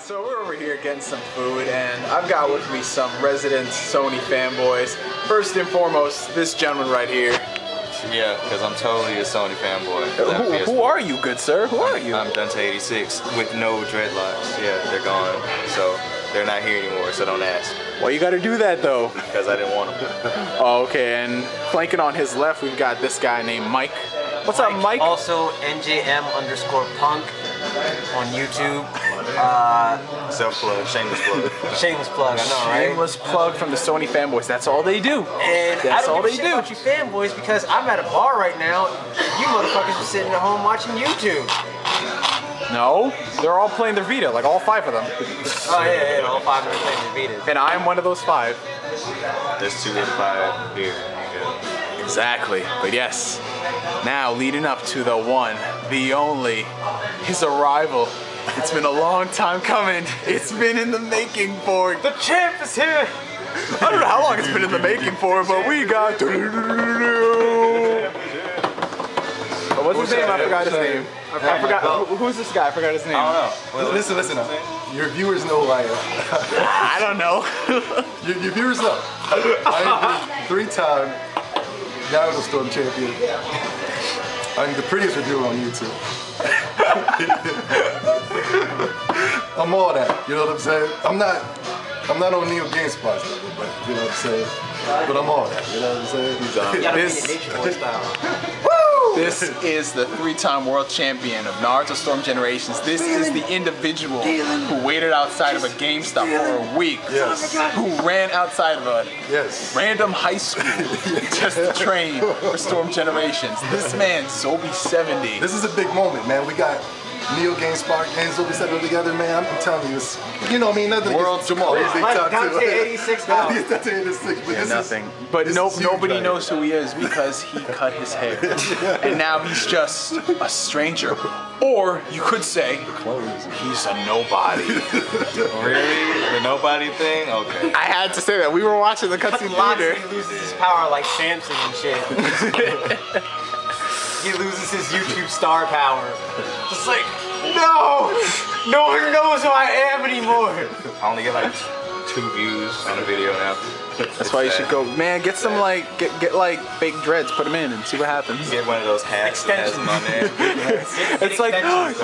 So we're over here getting some food, and I've got with me some resident Sony fanboys. First and foremost, this gentleman right here. Yeah, because I'm totally a Sony fanboy. Who are you, good sir? Who are you? I'm Dante86 with no dreadlocks. Yeah, they're gone. So they're not here anymore, so don't ask. Why you gotta do that though? Because I didn't want them. Oh, okay, and flanking on his left, we've got this guy named Mike. What's up, Mike? Also, NJM_punk on YouTube. Self-plug, shameless plug. Shameless plug, I know, right? Shameless plug from the Sony fanboys. That's all they do. And that's I don't all give they a shit do. about you fanboys because I'm at a bar right now. You motherfuckers are sitting at home watching YouTube. No, they're all playing their Vita, like all 5 of them. Oh yeah, all 5 of them playing their Vitas. And I'm one of those 5. There's 2 and 5 here. Exactly, but yes, now leading up to the one, the only, his arrival. It's been a long time coming. It's been in the making for. The champ is here! I don't know how long it's been in the making for, but we got. What's his name? I forgot his name. I forgot. Who's this guy? I forgot his name. I don't know. Listen. Your viewers know who I am. I don't know. Your viewers know. I am 3-time Naruto Storm champion. I'm the prettiest reviewer on YouTube. I'm all that. You know what I'm saying? I'm not on NeoGameSpark, but you know what I'm saying. But I'm all that. You know what I'm saying? You gotta be in Nature Boy style. This is the 3-time world champion of Naruto Storm Generations. This is the individual who waited outside of a GameStop for a week. Yes. Who ran outside of a random high school just to train for Storm Generations. This man, Zobi70. This is a big moment, man. We got NeoGameSpark and Zobi70 together, man. I'm telling you, it's, you know what I mean? Nothing against Jamal. Dante86 now. Yeah, nothing. But nobody knows who he is because he cut his hair. And now he's just a stranger. Or you could say, he's a nobody. Really? The nobody thing? Okay. I had to say that. We were watching the cutscene theater. He loses his power like Samson and shit. He loses his YouTube star power. Just like, no one knows who I am anymore. I only get like 2 views on a video now. That's why you should go, man, get some like, get like fake dreads, put them in and see what happens. Get one of those hats that has my name. It's like,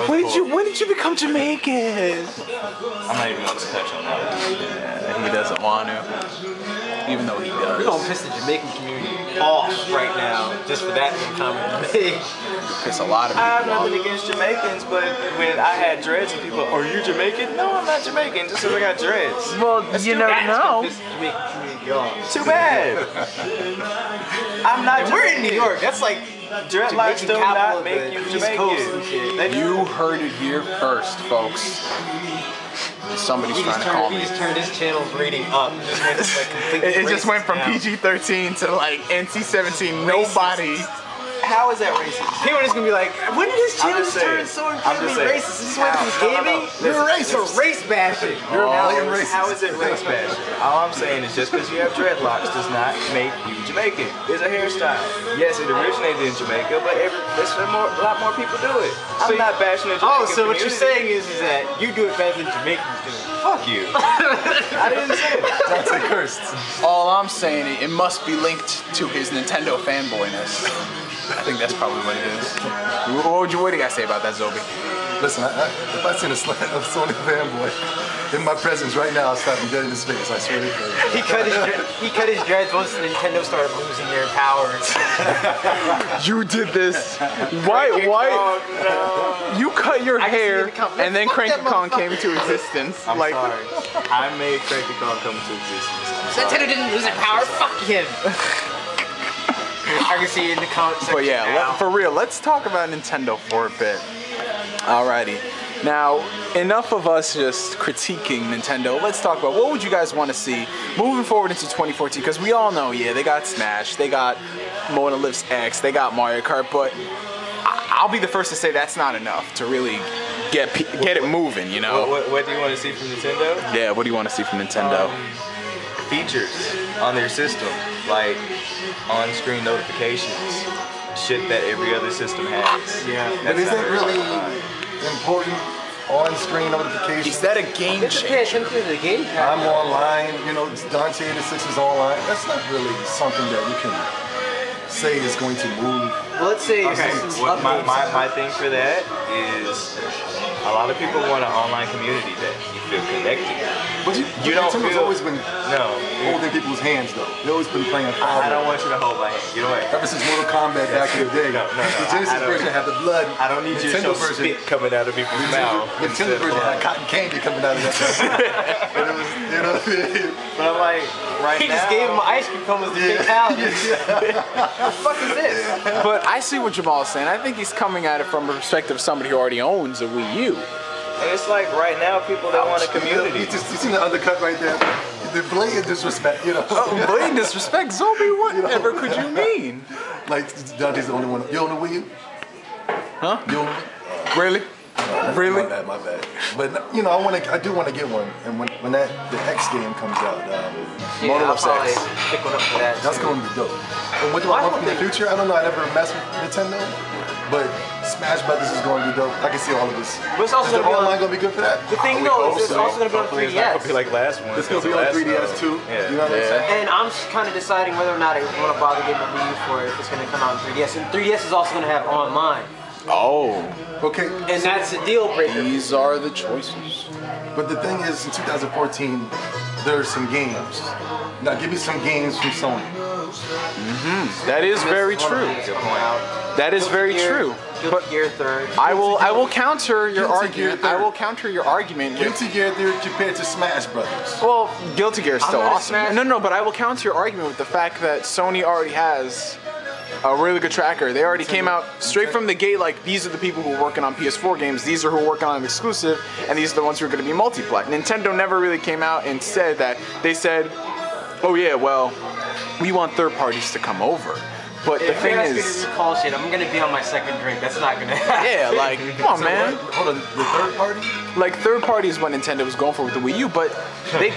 when did you become Jamaican? I'm not even going to touch on that. Yeah, he doesn't want to, even though he does. We're gonna piss the Jamaican community off right now, just for that comment to make. Piss a lot of people I have off. nothing against Jamaicans, but when I had dreads and people, are you Jamaican? No, I'm not Jamaican, just because I got dreads. Well, you never know. Piss the Jamaican community off. Too bad. I'm not Jamaican. We're in New York. That's like dreadlocks do not make you Jamaican. You heard it here first, folks. Somebody's trying to call me. He just turned his channel rating up. It just went from PG-13 to like NC-17. Nobody. How is that racist? People are just gonna be like, when did his channel turn so incredibly racist? This went from gaming You're a racist. to race bashing. You're a blatant racist. How is it race bashing? All I'm saying is just because you have dreadlocks does not make you Jamaican. It's a hairstyle. Yes, it originated in Jamaica, but a lot more people do it. I'm not bashing the Jamaican so what you're community. saying is that you do it better than Jamaicans do it. Fuck you. I didn't say it. That's a curse. All I'm saying, it must be linked to his Nintendo fanboyness. I think that's probably what it is. What do you guys say about that, Zobi? Listen, if I seen a Sony fanboy in my presence right now, I'll slap him dead in his face. I swear to God. He cut his dreads once Nintendo started losing their powers. You did this. Why? Oh, no. You cut your hair and then Fuck Cranky that Kong motherfucker. came into existence. I'm like, sorry. I made Cranky Kong come into existence. Nintendo didn't lose their power. Fuck him. I can see it in the comment section. But yeah, for real, let's talk about Nintendo for a bit. Alrighty. Now, enough of us just critiquing Nintendo. Let's talk about what would you guys want to see moving forward into 2014? Because we all know, yeah, they got Smash, they got Monolith's X, they got Mario Kart, but I'll be the first to say that's not enough to really get it moving, you know? What do you want to see from Nintendo? Yeah, what do you want to see from Nintendo? Features on their system, like on-screen notifications, shit that every other system has. Yeah. But is that really important on-screen notifications. Is that a game It's a pay changer? attention to the game pad. I'm online, you know, it's Dante 86 is online. That's not really something that you can say is going to move. Well, let's say Okay, systems what updates. my thing for that is a lot of people want an online community that you feel connected. But You don't Nintendo's feel- always been No, holding people's hands though. They've always been playing I don't want you to hold my hand. Get away. Ever since Mortal Kombat back in the day. No, The Genesis I don't- version had the blood. I don't need you to Nintendo show version. spit coming out of people's mouth. Nintendo instead of version had blood. cotton candy coming out of that. And it was, you know what I mean? But I'm like, right He now. just gave him an ice cream cone as the fatality. What the fuck is this? But I see what Jamal is saying. I think he's coming at it from a perspective of somebody who already owns a Wii U. And it's like right now, people that want a community. You seen the undercut right there? The blatant disrespect, you know? Oh, blatant disrespect, Zombie. Whatever could you mean? Like, Dante's the only one. You own a Wii U? Huh? You own a Wii? Really? Really? My bad. But you know, I do want to get one, and when the X game comes out, Yeah, I'll Love's probably X. pick one up for that. that's too. going to be dope. And what do I want in the future? I don't know. I never messed with Nintendo, but Smash Brothers is going to be dope. I can see all of this. But it's also Is the gonna be on- online going to be good for that? The thing though is it's also going to be on Hopefully it's not 3DS. gonna be like last one. It's going to be on 3DS too. Yeah. You know what I'm saying? And I'm kind of deciding whether or not I want to bother getting a Wii U for it if it's going to come out on 3DS. And 3DS is also going to have online. Oh, Okay. And that's a deal breaker. these are the choices. But the thing is, in 2014, there are some games. Now, give me some games from Sony. That is very That's one of true. these coming out. That is very Gear- true. Guilty But Gear 3rd. I will counter your Guilty Gear argument. I 3rd. will counter your argument with. Guilty Gear Theory compared to Smash Brothers. Well, Guilty Gear is still not a awesome. Smash- No, but I will counter your argument with the fact that Sony already has a really good tracker. They already came out straight from the gate like, these are the people who are working on PS4 games, these are who are working on an exclusive, and these are the ones who are going to be multi-plat. Nintendo never really came out and said that. They said, oh yeah, well, we want third parties to come over. But the If thing you ask me is, to recall shit, I'm gonna be on my second drink. That's not gonna happen. yeah, like, come on, man. Hold on, the third party? Like, third party is what Nintendo was going for with the Wii U, but they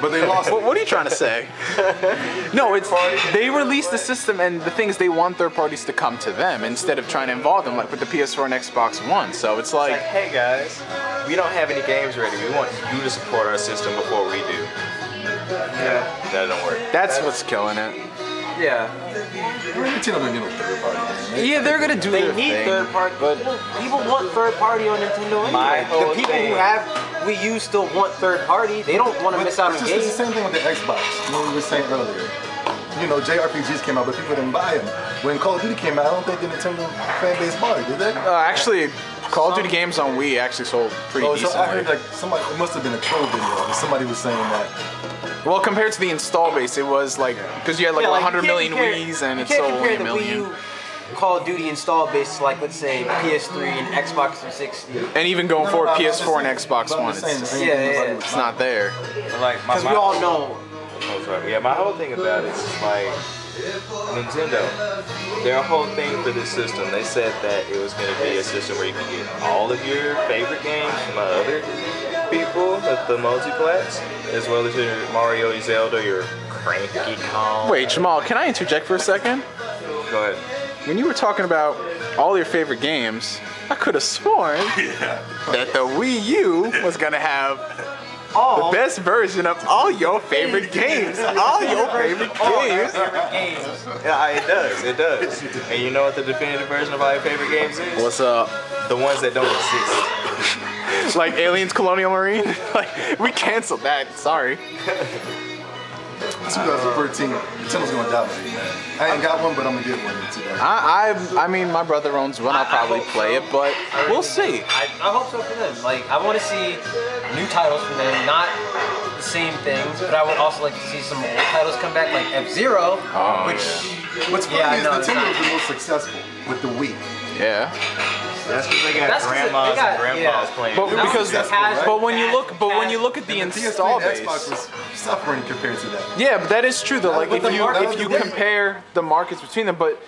But they lost what are you trying to say? No, it's they released the system, and the thing is, they want third parties to come to them instead of trying to involve them, like with the PS4 and Xbox One. So it's It's like, like, hey guys, we don't have any games ready. We want you to support our system before we do. Yeah, that don't work. that's what's killing it. Yeah. Nintendo don't get no third party. Man. Yeah, they're gonna do They their need thing, third party. but People want third party on Nintendo anyway. My whole The people thing- who have Wii U still want third party. They don't want to But miss out it's on just- It's games. the same thing with the Xbox. You know, we were saying earlier. You know, JRPGs came out, but people didn't buy them. When Call of Duty came out, I don't think the Nintendo fan base bought it, did they? actually, Call of Duty games on Wii actually sold pretty Oh, so I decently. heard like somebody, it must have been a troll video, and somebody was saying that. Well, compared to the install base, it was like, because you had like Yeah, 100 you can't million compare- Wii's and you it can't sold compare only a the Wii million. U Call of Duty install base to, like, let's say PS3 and Xbox 360. And even going No, forward, no, I'm just PS4 and saying- Xbox but I'm One, just it's, saying, just- ain't Yeah, nobody yeah. was it's not there. Like Because we all know. Oh, sorry. Yeah, my whole thing about it is like Nintendo. Their whole thing for this system, they said that it was going to be a system where you can get all of your favorite games from other people with the multiplats, as well as your Mario, your Zelda, your Cranky Kong. Wait, Jamal, can I interject for a second? Go ahead. When you were talking about all your favorite games, I could have sworn that the Wii U was gonna have the best version of all your favorite games. All your favorite games. Yeah, it does. It does. And you know what the definitive version of all your favorite games is? What's up? The ones that don't exist. Like Aliens Colonial Marine? Like, we canceled that. Sorry. 2013, Nintendo's gonna dominate, man. I ain't got one, but I'm gonna get one in 2013. I mean, my brother owns one. I'll probably play it, but we'll see. I hope so for them. Like, I want to see new titles from them, not the same things, but I would also like to see some old titles come back, like F-Zero, which, What's funny yeah, I is know, it's Nintendo not- was the most successful with the Wii. Yeah. That's because they got That's 'cause grandmas they got- and grandpas yeah. playing. But That was because successful, right? but when you look at the And the install PS3 and base. Xbox was suffering compared to that. Yeah, but that is true though. Like But if the you market- compare the markets between them, but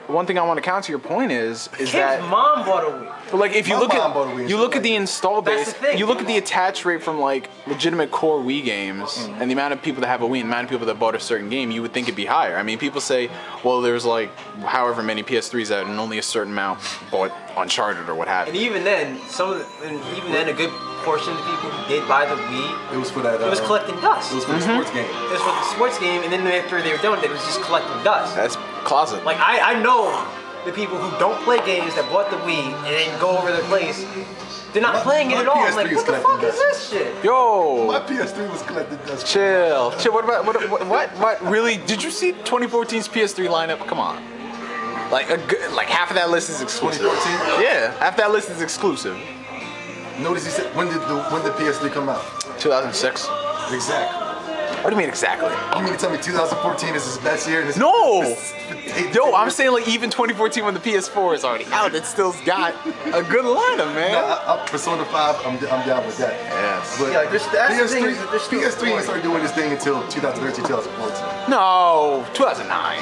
one thing I want to counter your point is Kid's that mom bought a Wii. but like if you My look mom bought a Wii, at she you look at liked the it. install That's base, the thing. you look at the attach rate from like legitimate core Wii games and the amount of people that have a Wii and the amount of people that bought a certain game, you would think it'd be higher. I mean, people say, well, there's like however many PS3s out and only a certain amount bought Uncharted or what have And you. even then, a good portion of the people who did buy the Wii, It was for that. it was collecting dust. It was for the sports game. It was for the sports game, and then after they were done with it, it was just collecting dust. That's closet. Like I know the people who don't play games that bought the Wii and then go over their place. They're not playing it my at all. I'm like, PS3 what the is fuck is collecting this shit? Yo, My PS3 was collected dust. chill. What about what? Really? Did you see 2014's PS3 lineup? Come on. Like half of that list is exclusive. 2014? Yeah, half that list is exclusive. Notice he said, when did PS3 come out? 2006. Exactly. What do you mean exactly? You mean to tell me 2014 is his best year? And this, No! this- Yo, I'm saying like even 2014 when the PS4 is already out, it still's got a good lineup, man. Persona 5, I'm down with that. Yes. But Yeah, like, that's the thing, is that there's still PS3 didn't start doing this thing until 2013, 2014. No, 2009.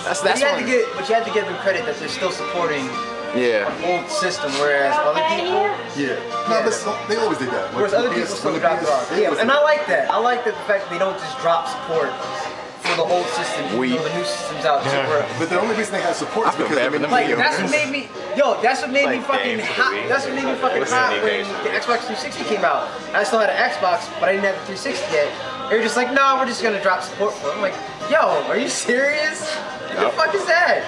That's But you when. had to give them credit that they're still supporting Yeah. an old system, whereas other people, Yeah. No, they always did that. whereas other people still drop it off. Yeah, and I like that. I like the fact that they don't just drop support for the old system, even though the new system's out. But the only reason they have support is I feel because bad I mean, for them. Like that's what made me, that's what made me Like fucking games hot. for Wii. That's what made me fucking What's hot the when games for the Wii? Xbox 360 came out. I still had an Xbox, but I didn't have the 360 yet. They were just like, no, we're just gonna drop support for it. I'm like, yo, are you serious? What the fuck is that?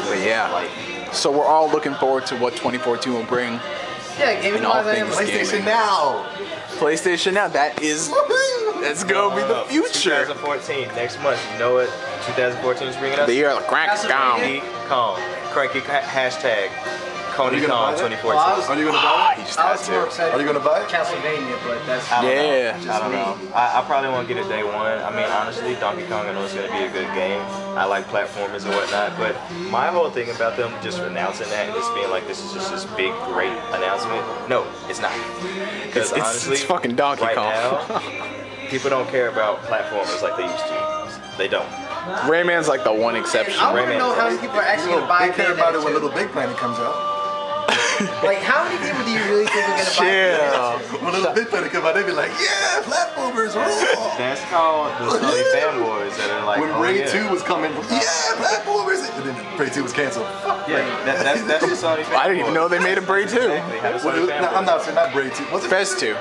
But yeah. So we're all looking forward to what 2014 will bring. Yeah, gaming all wise, I am. things Like, gaming. PlayStation Now. PlayStation Now, that's gonna be the future. 2014, next month. You know what 2014 is bringing us? The year of the crack Castlevania. down. Kong. Cranky hashtag Coney you gonna Kong buy that? 2014. Are you gonna buy He it? just I has was more to. excited. Are you gonna buy it? Castlevania, but that's I don't Yeah. know. I don't know. I probably won't get it day one. I mean, honestly, Donkey Kong, I know it's going to be a good game. I like platformers and whatnot, but my whole thing about them just announcing that and just being like, this is just this big, great announcement. No, it's not. Because It's honestly, fucking Donkey right Kong. now, people don't care about platformers like they used to. They don't. Rayman's like the one exception. I want to Rayman know is how like- many people are actually gonna buy They care Bayonetta about it when 2. Little Big Planet comes out. Like, how many people do you really think are gonna buy Bayonetta 2? When Little Big Planet comes out, they be like, yeah, platformers rule. That's called the Sony fanboys that are like, When oh, Raid yeah. 2 was coming, yeah, platformers. And then Raid 2 was canceled. Yeah, that's the Sony fanboys. I didn't even know they made a Braid too. Exactly how the Well, Sony no, I'm fanboys. not saying not Braid 2. Was it Fez 2.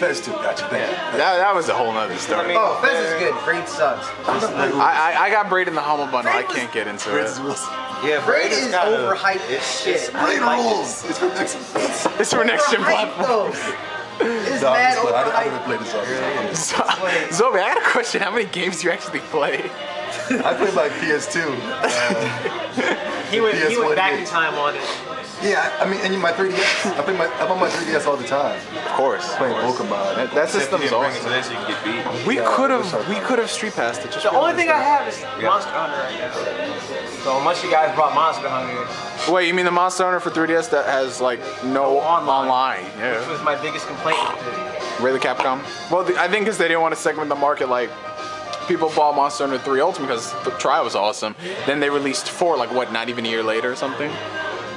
Fez 2? Gotcha. Thank you. That was a whole nother story. Oh, Fez is good. Braid sucks. I got Braid in the Humble Bundle. I can't get into Braid it. is Wilson. Yeah, Braid is kinda- overhyped It's shit. Braid like rules. It's for next. It's for next gen Overhyped, platform. though. It's No, mad I overhyped. haven't played this already. Zoe, I got a question. How many games do you actually play? I played like PS2. He went PS1 back in games. time on it. Yeah, I mean, and my 3DS. I'm on my 3DS all the time. Of course. Playing Pokemon. That Except you system's didn't bring it awesome. to this, you can get beat. We Yeah, could have street passed it. Just The only thing I have is Yeah. Monster Hunter right now. So unless you guys brought Monster Hunter, Wait, you mean the Monster Hunter for 3DS that has like no online? which Yeah. was my biggest complaint with it. Really, Capcom? Well, I think because they didn't want to segment the market like. People bought Monster Hunter 3 Ultimate because the trial was awesome. Then they released 4, like what, not even a year later or something?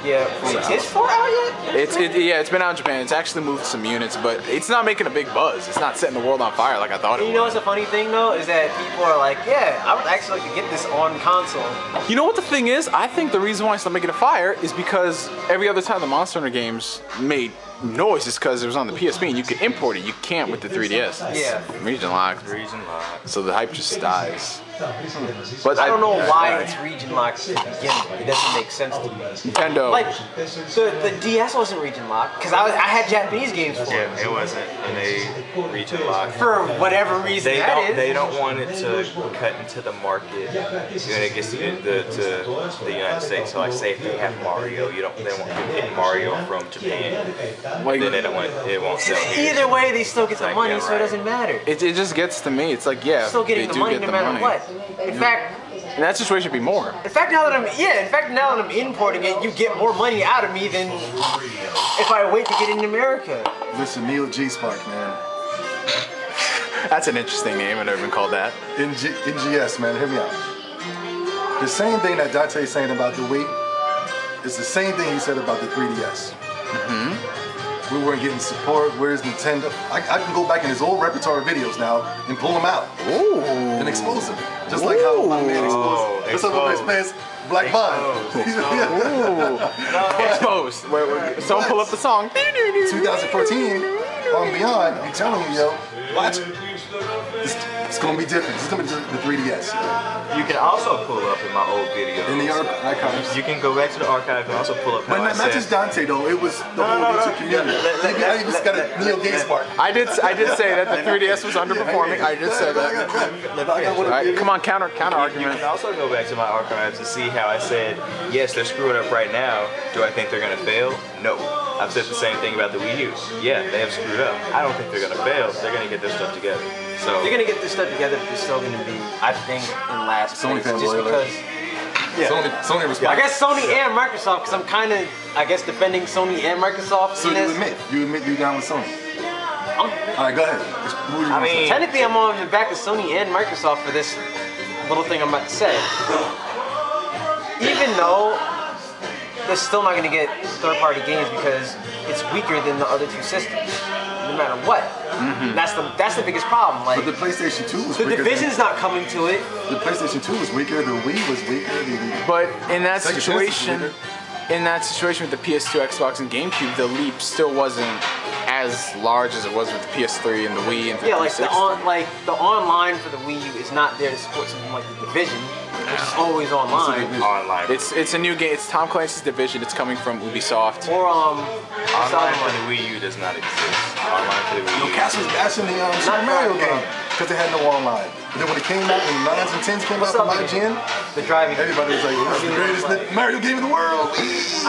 Yeah, is 4 out yet? It's been out in Japan. It's actually moved some units, but it's not making a big buzz. It's not setting the world on fire like I thought it You know would. what's the funny thing though is that people are like, yeah, I would actually like to get this on console. You know what the thing is? I think the reason why it's not making a fire is because every other time the Monster Hunter games made noise is because it was on the PSP and you could import it. You can't with the 3DS. It's Yeah. region locked. Reason lock. So the hype just dies. But I don't know why it's region locked to begin with. It doesn't make sense to me. Nintendo. Like, the DS wasn't region locked because I had Japanese games for Yeah, it. it wasn't in a region lock. For whatever reason They don't want it to cut into the market when it gets to the United States. So like say if they have Mario, they want to get Mario from Japan. Like, Then they don't want it won't sell here. Either way, they still get the Like, money, yeah, so it right. doesn't matter. it just gets to me. It's like, yeah, Still getting they the do money get no the matter money. what. In fact, In that situation, it'd be more. now that I'm importing it, you get more money out of me than if I wait to get it in America. Listen, NeoGameSpark, man. That's an interesting name. I've never been called that. NGS, man. Hear me out. The same thing that Dante's saying about the Wii, it's the same thing he said about the 3DS. We weren't getting support. Where's Nintendo? I can go back in his old repertoire of videos now and pull them out and expose them. Just like how my man exposed. Just like my man's Black Bond. Exposed. Wait. Someone pull up the song. 2014 on Beyond, I'm telling you, yo, watch it. It's gonna be different. It's gonna be the 3DS. You can also pull up in my old videos. In the archives. You can go back to the archive and also pull up how But not just Dante though, it was the whole YouTube community. I even got a NeoGameSpark. I did say that the 3DS was underperforming. I did say that. All right, come on, counter You argument. can also go back to my archives to see how I said, yes, they're screwing up right now. Do I think they're going to fail? No. I've said the same thing about the Wii U. Yeah, they have screwed up. I don't think they're going to fail. They're going to get their stuff together. So They're gonna get this stuff together, but they're still gonna be, I think, in last Sony place. Just fanboy alert. because. Sony response. I guess Sony and Microsoft, because I'm kind of, I guess, defending Sony and Microsoft. So in you this. admit you down with Sony. I'm, All right, go ahead. Who do you want to say? technically, I'm on the back of Sony and Microsoft for this little thing I'm about to say. Even though they're still not going to get third-party games because it's weaker than the other two systems, no matter what. That's the biggest problem. Like But the PlayStation 2 was the weaker. division's not coming to it. The PlayStation 2 was weaker. The Wii was weaker. But in that Sega situation, Genesis with the PS2, Xbox, and GameCube, the leap still wasn't as large as it was with the PS3 and the Wii and the Yeah, like 360. the online for the Wii U is not there to support something like the Division, which is always online. online. It's a new game. It's Tom Clancy's Division. It's coming from Ubisoft. Or Online for the Wii U does not exist. Online for the Wii U. Cass was bashing the Super Mario game because they had no online. But then when it came out, when the 9s and 10s came out What's from up, IGN, the driving. everybody was like, this is the greatest Mario game in the world. It's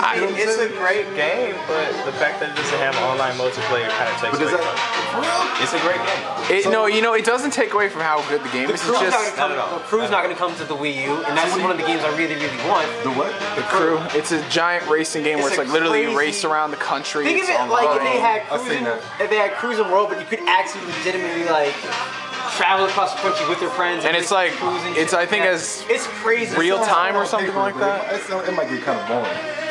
a great game, but the fact that it doesn't have online multiplayer kind of takes But away does from that, it. It's a great game. No, it doesn't take away from how good the game is. It's just The Crew's not going to come to the Wii U, and that's one of the games I really, really want. the what? the Crew. It's a giant racing game where It's it's a like literally you crazy- race around the country. Think of It's it like if they had I've seen Cruising World, but you could actually legitimately like travel across the country with your friends. And it's like, cruising it's shit. I think Yeah. as it's crazy. real It's time or On something paper, like but that. It might get kind of boring.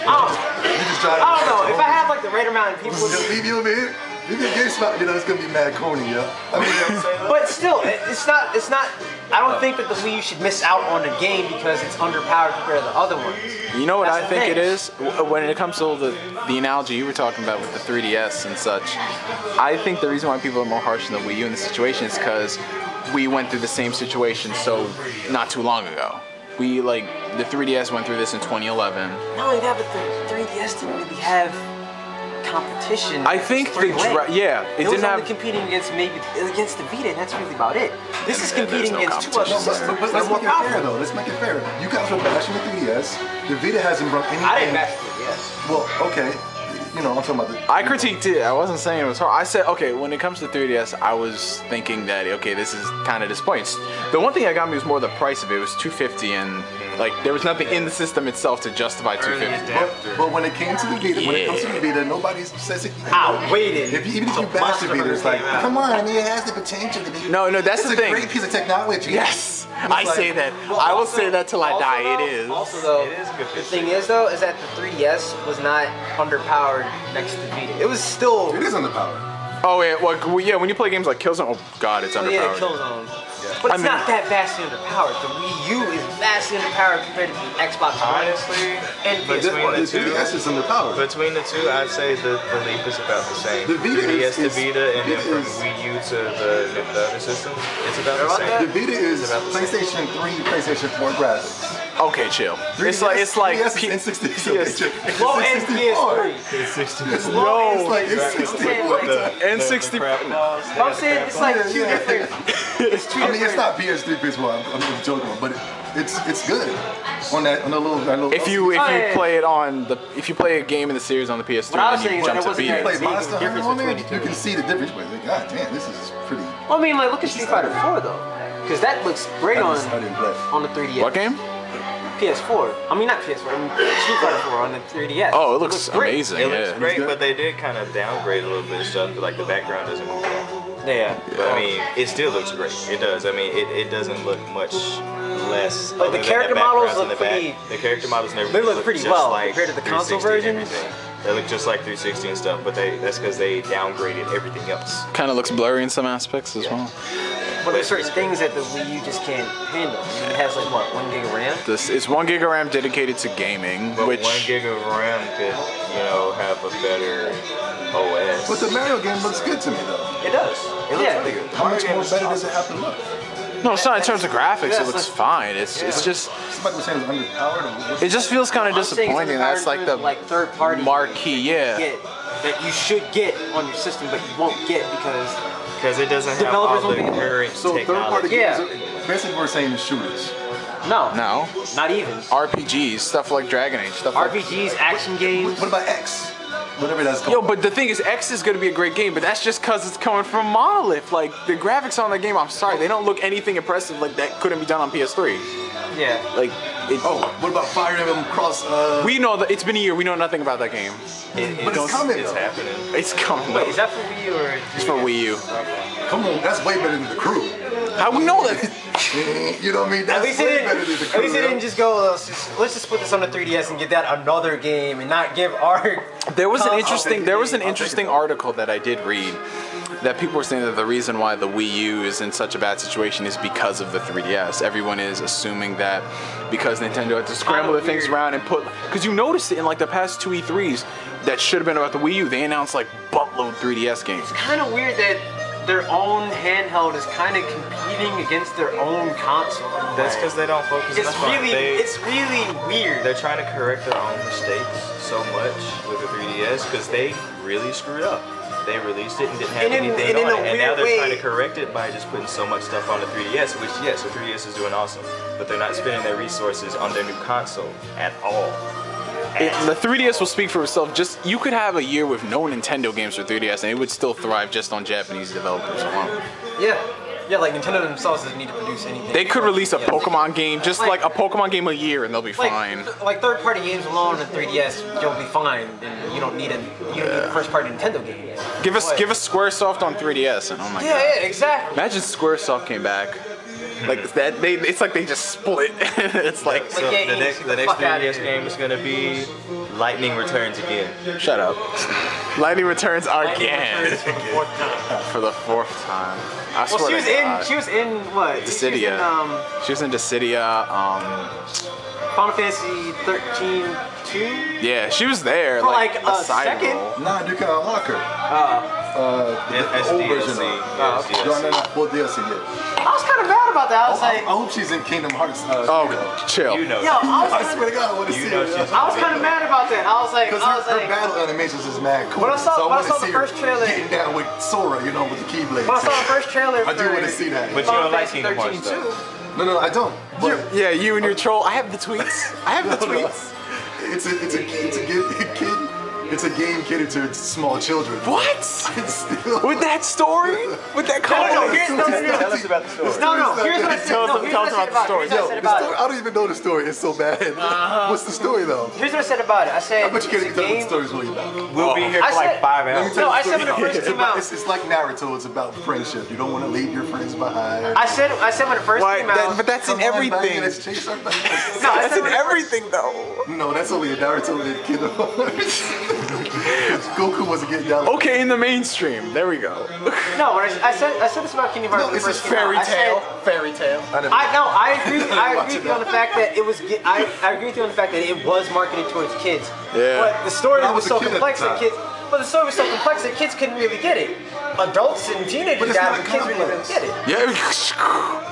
I You just drive don't know. If I have like the right amount of people, leave you over here. You get GameSpot, it's gonna be mad corny, yo. I mean, but still, it's not. I don't think that the Wii U should miss out on a game because it's underpowered compared to the other ones. You know what That's I the think thing. it is? When it comes to the analogy you were talking about with the 3DS and such, I think the reason why people are more harsh on the Wii U in this situation is because we went through the same situation so not too long ago. The 3DS went through this in 2011. Not only that, but the 3DS didn't really have competition. I think straight away. it It was didn't only have. competing against the Vita, and that's really about it. This is And there's competing no against two other competition. systems. but that let's are more make it fair, powerful. though. Let's make it fair. You guys were bashing the 3DS. The Vita hasn't brought anything. I didn't bash the 3DS. Well, okay. I'm talking about the. I critiqued it. I wasn't saying it was hard. I said, okay, when it comes to 3DS, I was thinking that, okay, this is kind of disappointing. The one thing that got me was more the price of it. It was $250, and there was nothing in the system itself to justify $250. But when it came to the Vita, when it comes to the Vita, nobody says it. I waited. Even if you bash the Vita, it's like, come on, I mean, it has the potential to be. No, that's it's the a thing. great piece of technology. Yes, It's I like- say that. Well, I will also- say that till I also die. though- It is. Also, though, It is a good the piece. thing is though, is that the 3DS was not underpowered next to the Vita. It was still. It is underpowered. Oh yeah, when you play games like Killzone, oh god, it's Oh underpowered. yeah, Killzone. But it's I mean- not that vastly underpowered. The Wii U is vastly underpowered compared to the Xbox One Honestly, and but PS4. between The the two, 3DS is underpowered. between the two, I'd say the leap is about the same. The Vita 3DS to is- Vita, and then Vita from is- Wii U to the other systems, it's about the About same. The Vita is It's about the same. PlayStation 3, PlayStation 4 graphics. Okay, chill. 3DS, It's like 3DS P- is N64. Well, and PS3. It's Yo, it's like N64. N60. But I'm saying it's like two Yeah. different. It's two I mean, different. it's not PS3, PS4. I'm joking, but it's good on that little. If you yeah. play it on the if you play a game in the series on the PS3, What I was then saying you is jump that to it wasn't Vita. play Seeing Monster the Hunter difference on there, between the you two. can see the difference. But like, God damn, this is pretty. Well, I mean, like, look at Street Fighter 4 though, because that looks great I didn't play. on the 3DS. What game? PS4. I mean, not PS4. I mean, Street Fighter 4 on the 3DS. Oh, it looks great. amazing. It looks Yeah. great, good. but they did kind of downgrade a little bit of stuff. Like the background doesn't move around. Yeah. But I mean, it still looks great. It does. I mean, it doesn't look much less. Like the other than character backgrounds models in look the back. pretty. The character models and They everything look look pretty just well like compared to the console 360 and versions. everything. They look just like 360 and stuff, but that's because they downgraded everything else. Kind of looks blurry in some aspects as well. But there's certain things that the Wii U just can't handle. I mean, it has like what, 1 gig of RAM? This is 1 gig of RAM dedicated to gaming, But which 1 gig of RAM could, have a better OS. But the Mario game looks good to me though. It does. It looks Yeah. really good. How much more better does it have to look? no, it's not in terms of graphics. Yeah, It looks fine. It's just Somebody was saying it's underpowered. it just feels kind of I'm saying it's disappointing. That's like the like third party marquee, yeah. that you should get on your system, but you won't get Because it doesn't have all Developers the won't be- current So third-party technology. Yeah. games, basically we're saying the shooters. No, not even. RPGs, stuff like Dragon Age, stuff like. RPGs, action games. What about X? Whatever that's called. Yo, but the thing is, X is gonna be a great game, but that's just cause it's coming from Monolith. Like the graphics on that game, I'm sorry, they don't look anything impressive. Like that couldn't be done on PS3. Yeah. Like, it, Oh, what about Fire Emblem Cross? we know that it's been a year. We know nothing about that game. But it's coming It's though. happening. It's coming. Wait, is that for Wii U or? It's for Wii U. Come on, that's way better than the crew. How we know that? You know what I mean? At That's least way it better than the didn't. crew. At least it yo. didn't just go. Let's just put this on the 3DS and get that another game and not give our. There was an I'll interesting. take There it. was an I'll take interesting it. article that I did read that people were saying that the reason why the Wii U is in such a bad situation is because of the 3DS. Everyone is assuming that because Nintendo had to scramble the things around and put. Because you noticed it in like the past 2 E3s that should have been about the Wii U. They announced like buttload 3DS games. It's kind of weird that their own handheld is kind of competing against their own console. That's because they don't focus It's enough on it. it's really weird. They're trying to correct their own mistakes so much with the 3DS because they really screwed up. They released it and didn't have And in- anything and in on a it, and now weird they're way- trying to correct it by just putting so much stuff on the 3DS, which yes, the 3DS is doing awesome, but they're not spending their resources on their new console at all. The 3DS will speak for itself. Just you could have a year with no Nintendo games for 3DS and it would still thrive just on Japanese developers alone. Yeah. Yeah, like Nintendo themselves doesn't need to produce anything. They could release a Yeah. Pokemon game, just like a Pokemon game a year, and they'll be fine. Like third-party games alone on 3DS, you'll be fine, and you don't need a first-party Nintendo game. Give us Squaresoft on 3DS, and oh my god! Yeah, exactly. Imagine Squaresoft came back, like that. It's like they just split. It's like So yeah, the next fuck outta 3DS here. game is gonna be Lightning Returns again. shut up. Lightning Returns again Returns for the fourth time. for the 4th time. I Well, swear she to was God. in. She was in what? Dissidia. She was in Dissidia. Final Fantasy 13 2. Yeah, she was there. For like a side second? role. Nah, you can unlock her. That's old DLC. version of- Yeah, it's No, no, DLC. no, well, DLC, yeah. I was kind of mad about that. I was I like, hope she's in Kingdom Hearts. Oh, chill. You know. yo, I swear to God, I want to You see know her. she's- I was kind of mad about that. I was like, Because her battle animations is mad cool. When I saw- so when I wanna saw the see her first trailer- getting down with Sora, with the Keyblades. when I saw the first trailer I do for want to see that. But you don't like Kingdom Hearts, though. No, I don't. But Yeah, you and your troll. I have the tweets. I have the tweets. it's a game catered to small children. What? It's still. With that story? With that No, content? here's no. Tell us about the story. No, here's what I said. Tell us- No, here's tell what us I about said the story. Here's what I Yo, said the about story, it. I don't even know the story. It's so bad. What's the story though? Here's what I said about it. I said I bet you can't it's even a tell what the game. story's really about. We'll be here I for like said- 5 Let me hours. tell No, you I the said when story. it first came out. It's like Naruto. It's about friendship. You don't want to leave your friends behind. I said when it first Why, came out. but that's in Come on, everything. man, let's chase our battles. No, I That's said in when it first- everything, though. No, that's only a Naruto and Kingdom Hearts. Goku wasn't getting down. Okay, in the mainstream. There we go. No, when I said this about Kingdom Hearts No, when it this first is came out. Fairy I said- tale. Fairy tale. I agree with you on the fact that it was. I agree with you on the fact that it was marketed towards kids. Yeah. But the story I was was a so kid at complex the that time. kids. But the story was so complex that kids couldn't really get it. Adults and But teenagers it's got not it, but kids really complex. didn't get it. Yeah.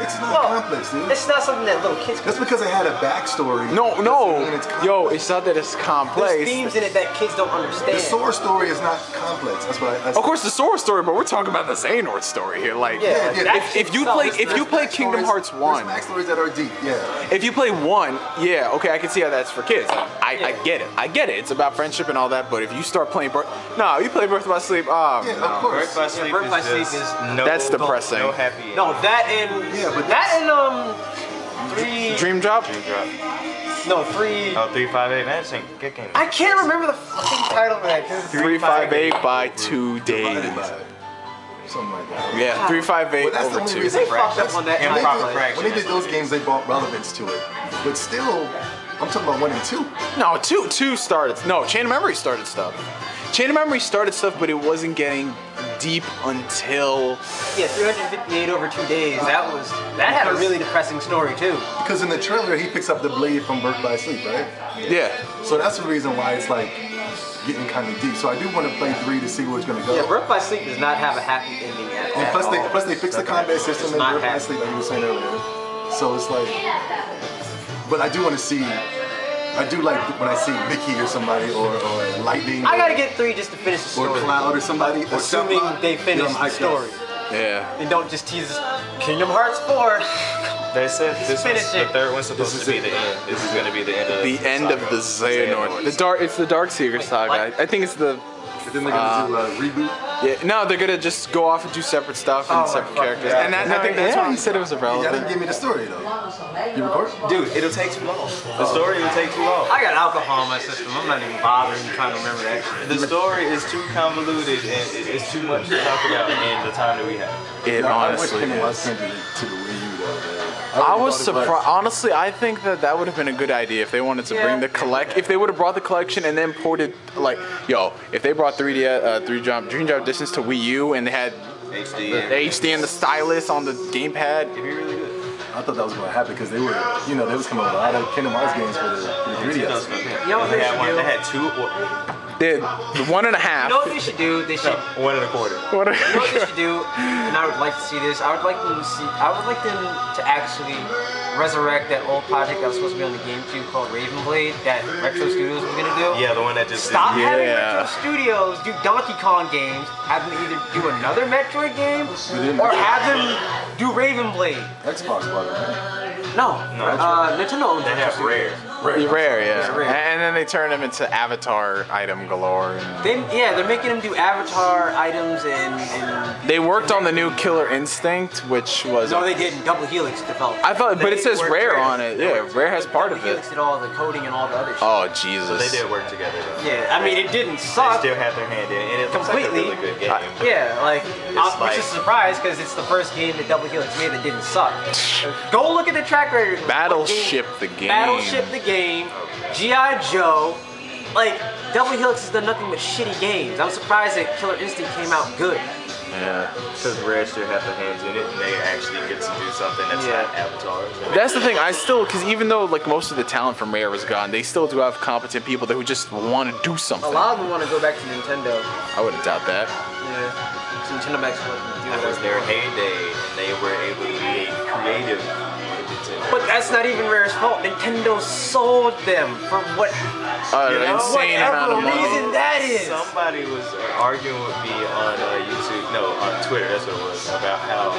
It's not Well, complex, dude. It's not something that little kids. Just because it had a backstory. No, doesn't no. mean it's complex. Yo, it's not that it's There's complex. themes in it that kids don't understand. The Sora story is not complex. That's what I. Of course, the Sora story, but we're talking about the Xehanort story here. Like, Yeah, yeah, that if shit you sucks. play Kingdom Hearts 1, There's backstories that are deep. Yeah. if you play 1, yeah, okay, I can see how that's for kids. I get it. I get it. It's about friendship and all that. But if you start playing, no, you play Birth by Sleep. Oh, Yeah, no. of course. Birth by Sleep Birth by is Sleep just is- no, That's depressing. No happy ending. No, that and Yeah, but that and three. Dream Drop. Dream Drop. No, three. Oh, 358. Man, this ain't good game. I can't remember the fucking title of that. 'cause 358 by 2 days. something like that. Yeah, 358 Well, that's the over only 2. reason- They fucked up on that. When they, Improper did, fraction. when they did those games, they brought relevance to it. But still, I'm talking about 1 and 2. No, two started. No, Chain of Memory started stuff. Chain of Memory started stuff, but it wasn't getting deep until. Yeah, 358 over 2 days. That had a really depressing story too. Because in the trailer, he picks up the blade from Birth by Sleep, right? Yeah. So that's the reason why it's like getting kind of deep. So I do want to play 3 to see where it's going to go. Yeah, Birth by Sleep does not have a happy ending at all. And plus they fixed the combat system in not Birth by happy. Sleep, like you were saying earlier. So it's like, but I do want to see. I do like when I see Mickey or somebody or Lightning. I gotta get 3 just to finish the or story. Cloud or somebody. Or Assuming Sephiroth. they finish Yeah, I'm the hyped up. story. Yeah. And don't just tease us. Kingdom Hearts 4. They said this finish was, it. the third one's supposed to be the end. This is going to be the end of The end of the Xehanort. It's the Darkseeker saga. I think it's the. But then they're gonna do a reboot. Yeah, no, they're gonna just go off and do separate stuff and separate characters. Yeah. And I think that's why he said it was Y'all irrelevant. didn't give me the story though. You record? Dude, it'll take too long. The story will take too long. I got alcohol in my system. I'm not even bothering trying to remember that shit. The story is too convoluted and it's too much to talk about in the time that we have. It I wish honestly Kingdom is. Hearts came to the Wii U though. Man. I really was thought it surprised. Honestly, I think that would have been a good idea if they wanted to bring the collect. If they would have brought the collection and then ported, like, if they brought 3D, Dream Drop Distance to Wii U and they had HD. the HD and the stylus on the gamepad. It'd be really good. I thought that was going to happen because they were, they was coming with a lot of Kingdom Hearts games for the 3DS. You know what they should do? They had two. They the 1.5. You know what they should do? They should. 1 1/4. What a- You know what they should do? And I would like to see this. I would like them to actually resurrect that old project that was supposed to be on the GameCube called Raven Blade that Retro Studios was gonna do. Yeah, the one that just Stop having Yeah. Retro Studios do Donkey Kong games. Have them either do another Metroid game didn't. or have them do Raven Blade. Xbox bought it, right? No, Nintendo owns They Retro have Studios. Rare, yeah. Rare. And then they turn them into Avatar item galore. And They're making them do Avatar items and they worked on the new Killer Instinct, which was. no, they didn't. Double Helix developed. I thought, but it says worked Rare Rare. on it. Yeah, Rare has part Double of it. Helix did all the coding and all the other shit. Oh So they Jesus. did work together though. Yeah, I mean it didn't They suck. still have their hand in it, and it looks Completely. like a really good game. Yeah, like, It's which is a surprise because it's the first game that Double Helix made that didn't suck. Go look at the track record. Battleship the game. Battleship the game, G.I. Joe. Like, Double Helix has done nothing but shitty games. I'm surprised that Killer Instinct came out good. Yeah. Because Rare still have their hands in it, and they actually get to do something that's Yeah. not Avatar. That's the thing. Because even though like most of the talent from Rare was gone, they still do have competent people who just want to do A something. lot of them want to go back to Nintendo. I wouldn't doubt that. Yeah. So Nintendo Max wants to do That was whatever. their heyday, and they were able to be creative with Nintendo. But that's not even Rare's fault. Nintendo sold them for what An insane amount whatever of money. reason that is. Somebody was arguing with me on on Twitter, that's what it was, about how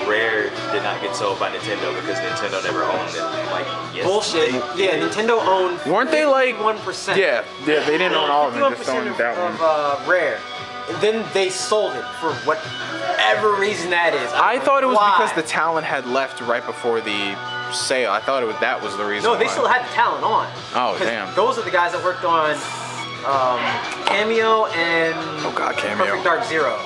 Rare did not get sold by Nintendo because Nintendo never owned them. Like, yes, Bullshit. Yeah, Nintendo owned. Weren't they like 1%? Yeah, they didn't own all of them. Just 51% owned that one. of Rare. And then they sold it for whatever reason that is. I thought it was Why? because the talent had left right before the sale. I thought that was the reason. No, they why. still had the talent on. Oh, 'Cause damn. Those are the guys that worked on Cameo and Oh god, Cameo. Perfect Dark Zero.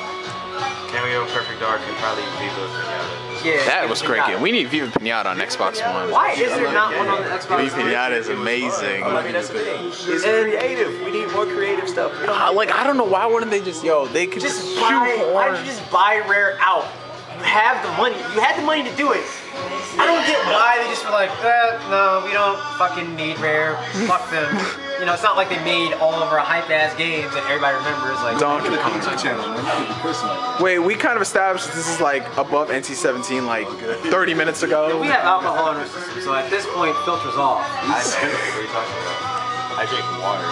Cameo, Perfect Dark, and probably Viva Pinata. Yeah, That was a great Pinata. game. We need Viva Pinata on Xbox One. Why is there not one on the Xbox? Viva Pinata is amazing. I mean, that's the thing. It's creative. We need more creative stuff. We don't I don't know why wouldn't they just they could Just just buy. Why shoehorn. don't you just buy Rare out? You have the money. You had the money to do it. I don't get why they just were like, no, we don't fucking need Rare. Fuck them. You know, it's not like they made all of our hype ass games that everybody remembers. Like, Donkey Look at Kong. the YouTube channel, man. You could be cursing like that. Wait, we kind of established this is like above NC-17 like 30 minutes ago. we have alcohol in our system, so at this point, filters off. What are you talking about? I drink water.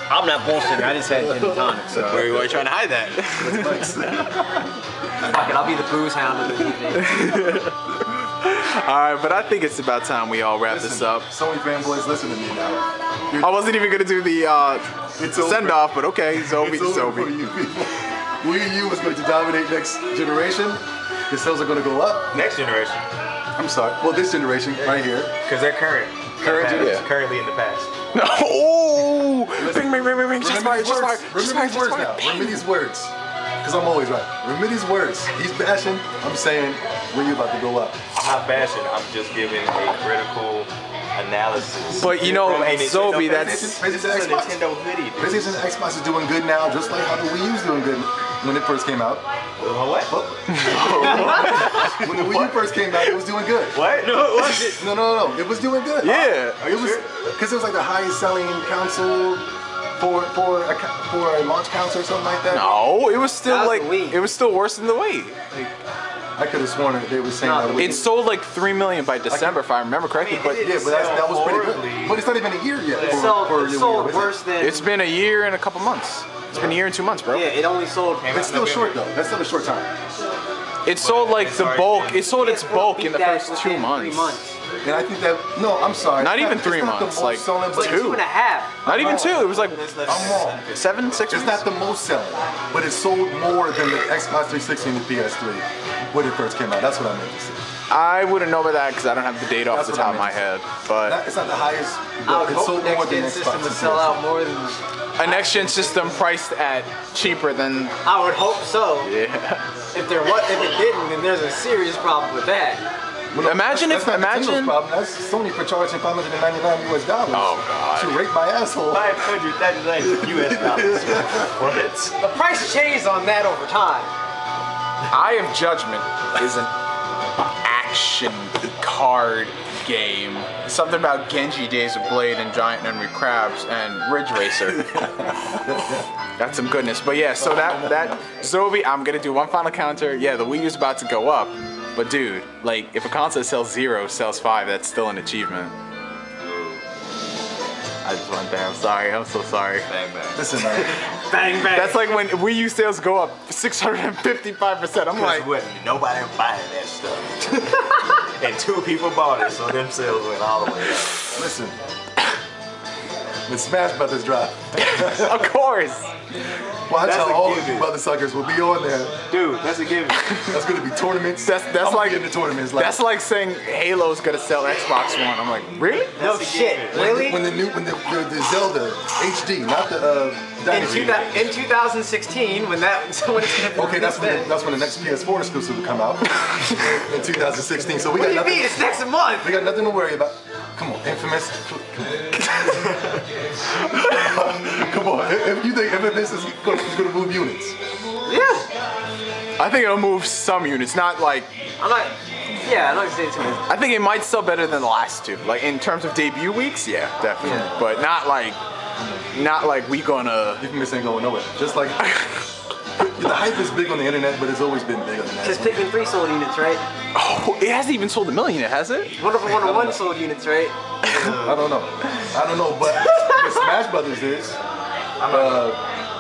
I'm not bullshitting. I just had gin and tonic. So Where are you trying to hide that? fuck it. I'll be the booze hound of the evening. Alright, but I think it's about time we all wrap this up. Sony fanboys, listen to me now. I wasn't even gonna do the It's over. send off, but okay, Zobi, It's over for Zobi. you people. Wii U is going to dominate next generation. The sales are going to go up. Next generation. I'm sorry. Well, this generation right here. Because they're current. Current Past. generation. Currently in the past. No, oh! Ring, ring, ring, ring, ring, just Remember fire, these just fire, words. just Remember fire, these just words fire. now. Remember these words. because I'm always right. Remitty's words. He's bashing. I'm saying, Wii U about to go up. I'm not bashing. I'm just giving a critical analysis. But you know, From a Nintendo Zobi, fan. that's PlayStation This is a Xbox. Nintendo hoodie. PlayStation and Xbox is doing good now, just like how the Wii U's doing good when it first came out. What? When the Wii U first came out, it was doing good. What? No, it wasn't. No. It was doing good. Yeah. It was because it was like the highest selling console for a launch console or something like that. no. It was still That was like the Wii. it was still worse than the Wii. I could have sworn that they were saying No, that Wii It sold like 3 million by December, if I remember correctly. But yeah, but that was pretty horribly. good. But it's not even a year yet. It for sold, the it Wii U, sold is it? worse than. it's been a year and a couple months. It's been a year and 2 months, bro. Yeah, it only sold. It's still short though. That's still a short time. It sold like the bulk. It sold its PS4 bulk beat in the that first 2 within 3 months. And I think that I'm sorry. Not even it's 3 not the months, most like selling, It's like but 2.5. Not even 2. It was like I'm wrong. 7, 6 It's weeks. not the most selling, but it sold more than the Xbox 360 and the PS3 when it first came out. That's what I meant to say. I wouldn't know about that because I don't have the data off That's the what I top of my meant. head. But It's not the highest, I but would it hope sold the more next than gen Xbox system would and sell PS3. out more than. a next gen system priced at cheaper than I would hope so. yeah. If it didn't, then there's a serious problem with that. Well, Imagine that's if- not Nintendo's imagine- problem. That's Sony for charging $599 US. Oh, God. To rake my asshole. 539 US dollars. What? The price changed on that over time. Eye of Judgment is an action card game. Something about Genji Days of Blade and Giant Enemy Crabs and Ridge Racer. That's some goodness. But yeah, so that Zobi, I'm gonna do one final counter. Yeah, the Wii U's about to go up. But dude, like if a console sells 0, sells 5, that's still an achievement. I just went there. I'm sorry. I'm so sorry. Bang, bang. Listen, man. Bang bang. That's like when Wii U sales go up 655%. I'm like, Nobody buying that stuff. And 2 people bought it, so them sales went all the way up. Listen. When Smash Brothers drop, of course. watch That's how a all of given. you mother suckers will be on there. Dude, that's a given. That's gonna be tournaments. That's I'm like in the tournaments. Like, that's like saying Halo's gonna sell Xbox One. I'm like, really? No That's a shit. given. Really? when the Zelda HD, not the In, Dynasty. in 2016, when it's gonna be Okay, that's released when the next PS4 exclusive will come out in 2016. So we What got do you nothing. mean? It's next month. We got nothing to worry about. Come on, Infamous. Come on. If you think Infamous is gonna move units, Yeah. I think it'll move some units, not like. I'm not. Yeah, I'm not gonna say too much. I think it might sell better than the last 2. Like in terms of debut weeks, yeah, definitely. Yeah. But not like we gonna. Infamous ain't going nowhere. Just like the hype is big on the internet, but it's always been big on the Because internet. Pikmin 3 sold units, right? Oh, it hasn't even sold 1 million yet, has it? Wonderful 101 sold units, right? I don't know, but Smash Brothers is.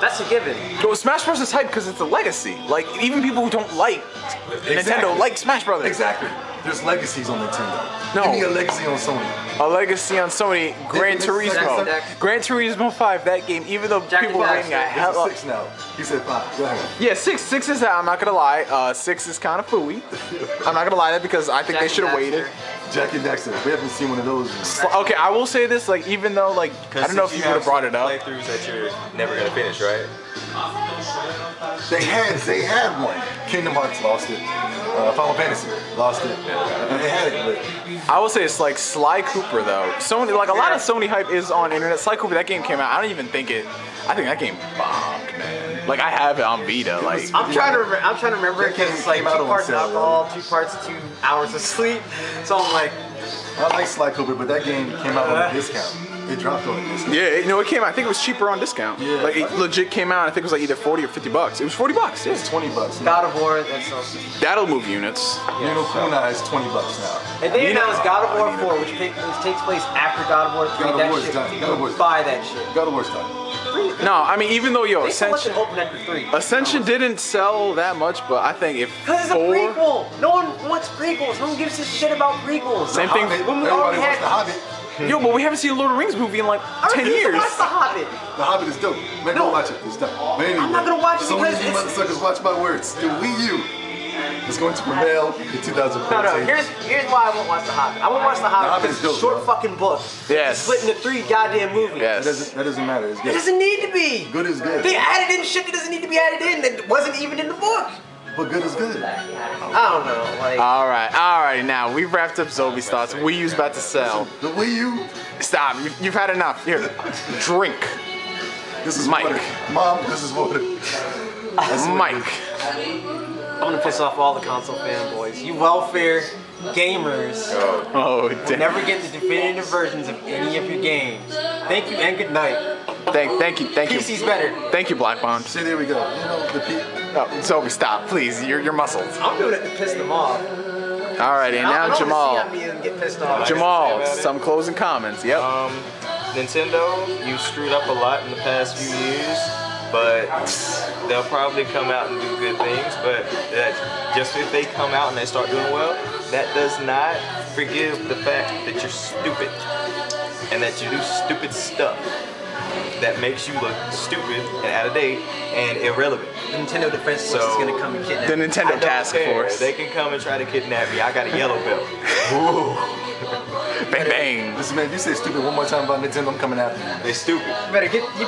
That's a given. Well, Smash Bros is hype because it's a legacy. Like even people who don't like Nintendo Exactly. like Smash Brothers. Exactly. There's legacies on Nintendo. No. Give me a legacy on Sony. A legacy on Sony, Gran Jack and Turismo. Dax. Gran Turismo 5, that game, even though Jack people and were Dax, rating a yeah. hell It's up. 6 now. He said 5. Go ahead. Yeah, 6 is out, I'm not gonna lie. 6 is kind of fooey. I'm not gonna lie that because I think Jack they and should have Daxter. waited. Jack and Dexter. We haven't seen one of those. Okay, I will say this, like even though like I don't know if you would have brought it up. Playthroughs that you're never gonna finish, right? They had one. Kingdom Hearts lost it. Final Fantasy lost it. They had it, I will say it's like Sly Cooper though. Sony, like a lot of Sony hype is on internet. Sly Cooper, that game came out. I don't even think it. I think that game bombed, man. Like I have it on Vita. Like I'm trying to remember it because it's like Came out 2 on parts sale, alcohol, 2 parts 2 hours of sleep. So I'm like, but I like Sly Cooper, but that game came out on a discount. It dropped on a discount. yeah, it came out. I think it was cheaper on discount. Yeah. Like it legit came out. I think it was like either 40 or 50 bucks. It was 40 bucks. Yeah. It's $20 now. God of War, that's also. That'll move units. Nino Kuna is $20 now. And they announced God of War 4, which takes place after God of War 3. God of That War's shit, done. you God of can War's buy that shit. God of War's time. No, I mean even though They still left Ascension, it open after 3. Ascension didn't sell that much, but I think if Because it's a 4, prequel. No one wants prequels. No one gives a shit about prequels. Same thing. Hobbit. When we Everybody already wants had- The Hobbit. yo, but we haven't seen a Lord of the Rings movie in like I 10 refuse to years. watch The Hobbit. The Hobbit is dope. Man, No. go watch it. It's dope. But anyway, I'm not gonna watch it so because many it's- motherfuckers watch my words. The Wii U is going to prevail in 2014. No, here's why I won't watch The Hobbit. I won't watch The Hobbit Hobbit because is it's a dope, short bro. fucking book. Yes. Split into 3 goddamn movies. Yes. That doesn't matter. It's It good. doesn't need to be. Good is good. They added in shit that doesn't need to be added in that wasn't even in the book. But good is good. I don't know. Like, All right. Now we've wrapped up Zobi's thoughts. Wii U's about to sell. The Wii U. Stop. You've had enough. Here, drink. This is Mike. water. Mom, this is water. Mike. I'm gonna piss off all the console fanboys. You welfare gamers Oh, will damn. never get the definitive versions of any of your games. Thank you and good night. Thank you. PC's better. Thank you, Black Bond. See, there we go. You know, the Oh, Zobi, stop, please. You're muscled. I'm doing it to piss them off. Alrighty, and I now don't Jamal. wanna see me get pissed off. Jamal, about it? some closing comments. Yep. Nintendo, you screwed up a lot in the past few years, but they'll probably come out and do good things. But that, just if they come out and they start doing well, that does not forgive the fact that you're stupid and that you do stupid stuff that makes you look stupid and out of date and irrelevant. The Nintendo Defense Force is gonna come and kidnap The me. I Nintendo don't Task care. Force. They can come and try to kidnap me. I got a yellow belt. Bang bang. Listen, man, if you say stupid one more time about Nintendo, I'm coming after you. They stupid. You better get them.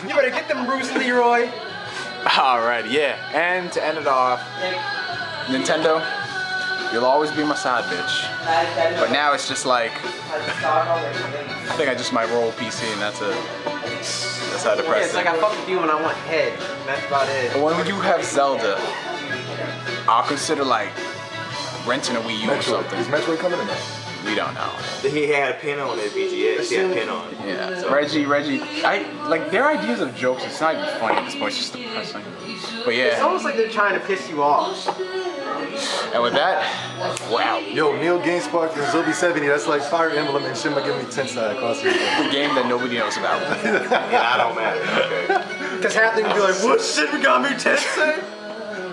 You better get them, Bruce Leroy. Alright, yeah. And to end it off, Nintendo, you'll always be my side bitch. But now it's just like, I think I just might roll PC and that's it. That's how Yeah, it's depressing. like I fuck with you when I want head. That's about it. But when you have Zelda, I'll consider like renting a Wii U or Metroid. something. Is Metroid coming or not? We don't know. He had a pin on it, VGX. He had a pin on it. Yeah. Reggie, like their ideas of jokes, it's not even funny at this point, it's just depressing. But It's yeah, almost like they're trying to piss you off. and with that, wow. Yo, NeoGameSpark and Zobi 70, that's like Fire Emblem and Shin Megami Tensei across the board. The game that nobody knows about. Yeah, I don't matter. Okay. Because half them be like, what shit we got me Tensei?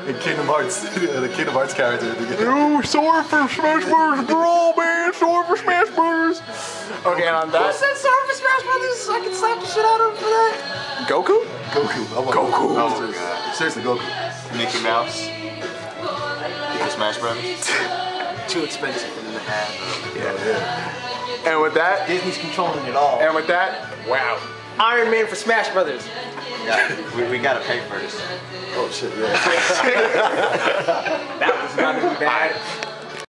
And Kingdom Hearts, the Kingdom Hearts character. Ooh, sorry for Smash Bros. Brawl, man. Sorry for Smash Bros. Okay, and on Who that, said Surface Smash Brothers? I can slap the shit out of him for that. Goku? Goku. I want Goku. Oh my god. Seriously, Goku. Mickey Mouse. The Smash Brothers. Too expensive for them to have. And with that, Disney's controlling it all. and with that, wow. Iron Man for Smash Brothers. We gotta pay first. Oh shit, yeah. That was not too bad.